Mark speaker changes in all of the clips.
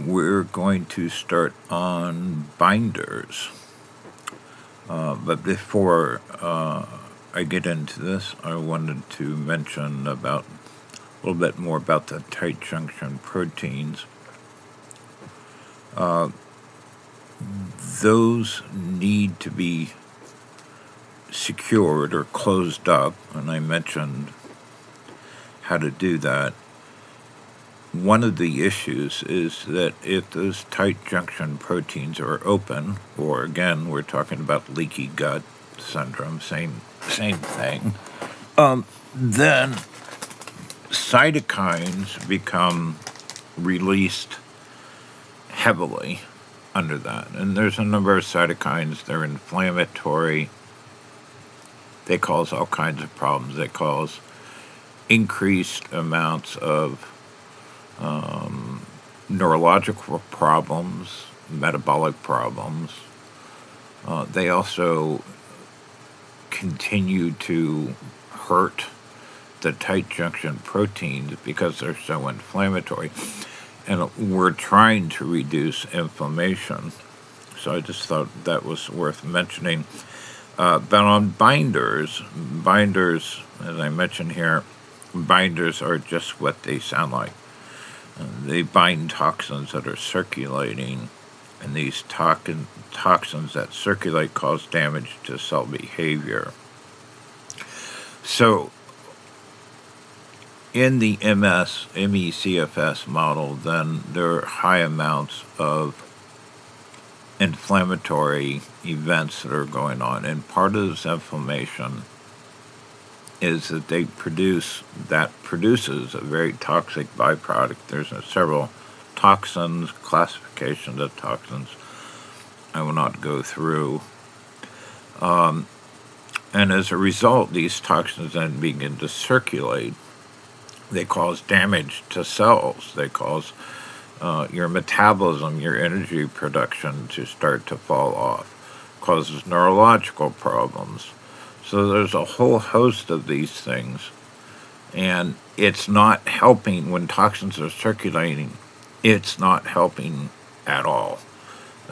Speaker 1: We're going to start on binders. But before I get into this, I wanted to mention a little bit more about the tight junction proteins. Those need to be secured or closed up, and I mentioned how to do that. One of the issues is that if those tight junction proteins are open, or again, we're talking about leaky gut syndrome, same thing, then cytokines become released heavily under that. And there's a number of cytokines. They're inflammatory. They cause all kinds of problems. They cause increased amounts of neurological problems, metabolic problems. They also continue to hurt the tight junction proteins because they're so inflammatory. And we're trying to reduce inflammation. So I just thought that was worth mentioning. But on binders, as I mentioned here, binders are just what they sound like. They bind toxins that are circulating, and these toxins that circulate cause damage to cell behavior. So in the ME/CFS model, then there are high amounts of inflammatory events that are going on, and part of this inflammation is that produces a very toxic byproduct. There's several toxins, classifications of toxins I will not go through. And as a result, these toxins then begin to circulate. They cause damage to cells. They cause your metabolism, your energy production to start to fall off. Causes neurological problems. So there's a whole host of these things, and it's not helping when toxins are circulating. It's not helping at all.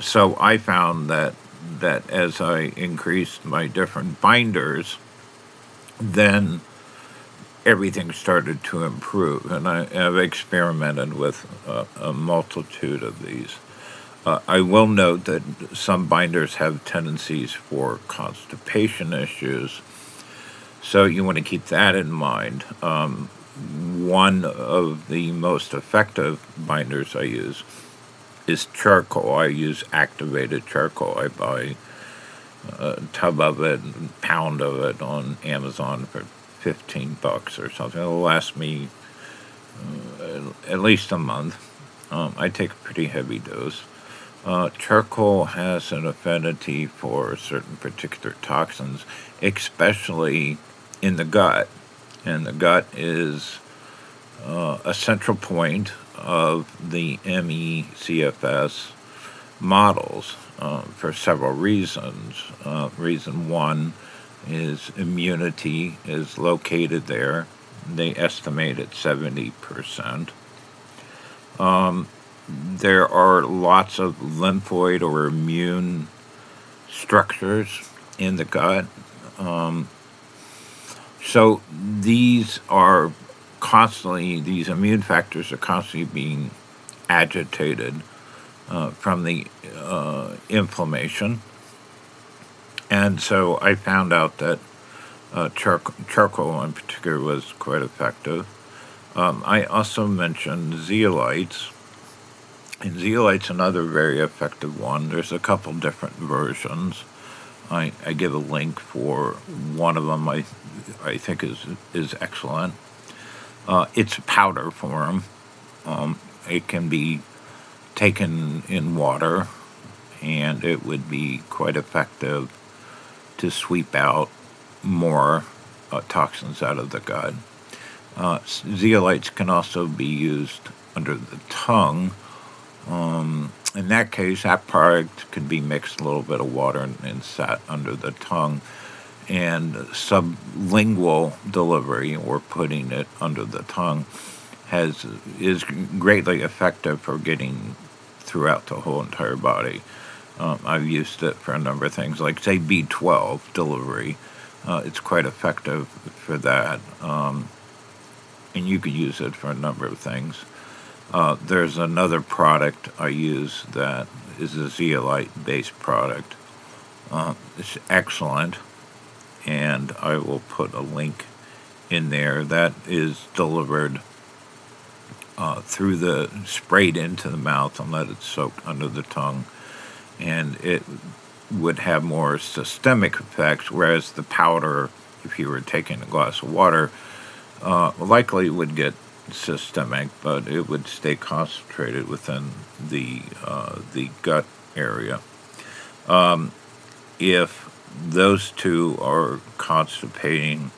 Speaker 1: So I found that as I increased my different binders, then everything started to improve, and I've experimented with a multitude of these. I will note that some binders have tendencies for constipation issues, so you want to keep that in mind. One of the most effective binders I use is charcoal. I use activated charcoal. I buy a tub of it, a pound of it on Amazon for $15 or something. It'll last me at least a month. I take a pretty heavy dose. Charcoal has an affinity for certain particular toxins, especially in the gut. And the gut is a central point of the ME/CFS models for several reasons. Reason one is immunity is located there. They estimate at 70%. There are lots of lymphoid or immune structures in the gut. So these immune factors are constantly being agitated from the inflammation. And so I found out that charcoal in particular was quite effective. I also mentioned zeolites. And zeolite's another very effective one. There's a couple different versions. I give a link for one of them I think is excellent. It's powder form. It can be taken in water, and it would be quite effective to sweep out more toxins out of the gut. Zeolites can also be used under the tongue. In that case, that product could be mixed a little bit of water and sat under the tongue. And sublingual delivery, or putting it under the tongue, is greatly effective for getting throughout the whole entire body. I've used it for a number of things, like, say, B12 delivery. It's quite effective for that, and you could use it for a number of things. There's another product I use that is a zeolite-based product. It's excellent, and I will put a link in there. That is delivered sprayed into the mouth and let it soak under the tongue, and it would have more systemic effects, whereas the powder, if you were taking a glass of water, likely would get systemic, but it would stay concentrated within the gut area. If those two are constipating,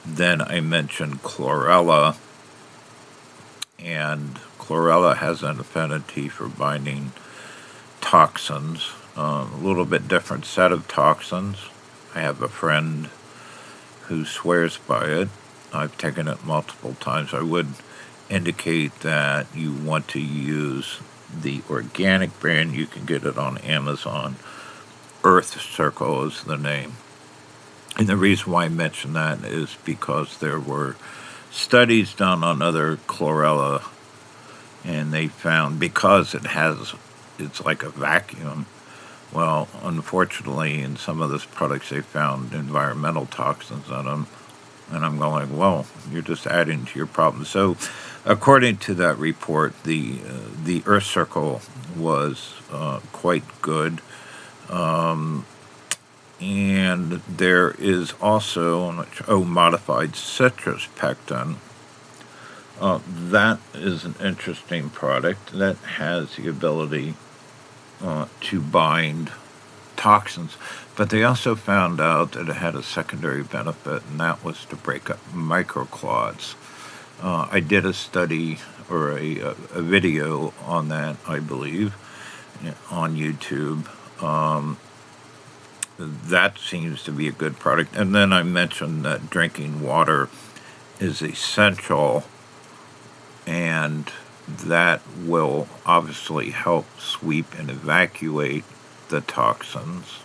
Speaker 1: then I mentioned chlorella, and chlorella has an affinity for binding toxins, a little bit different set of toxins. I have a friend who swears by it. I've taken it multiple times. I would indicate that you want to use the organic brand. You can get it on Amazon. Earth Circle is the name. And the reason why I mention that is because there were studies done on other chlorella, and they found, because it's like a vacuum, well, unfortunately, in some of those products, they found environmental toxins in them. And I'm going, well, you're just adding to your problem. So, according to that report, the Earth Circle was quite good. And there is also modified citrus pectin. That is an interesting product that has the ability to bind toxins, but they also found out that it had a secondary benefit, and that was to break up microclots. I did a study or a video on that, I believe, on YouTube. That seems to be a good product. And then I mentioned that drinking water is essential, and that will obviously help sweep and evacuate the toxins.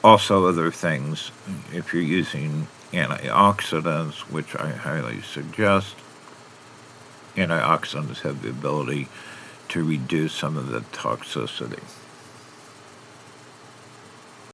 Speaker 1: Also, other things, if you're using antioxidants, which I highly suggest, antioxidants have the ability to reduce some of the toxicity.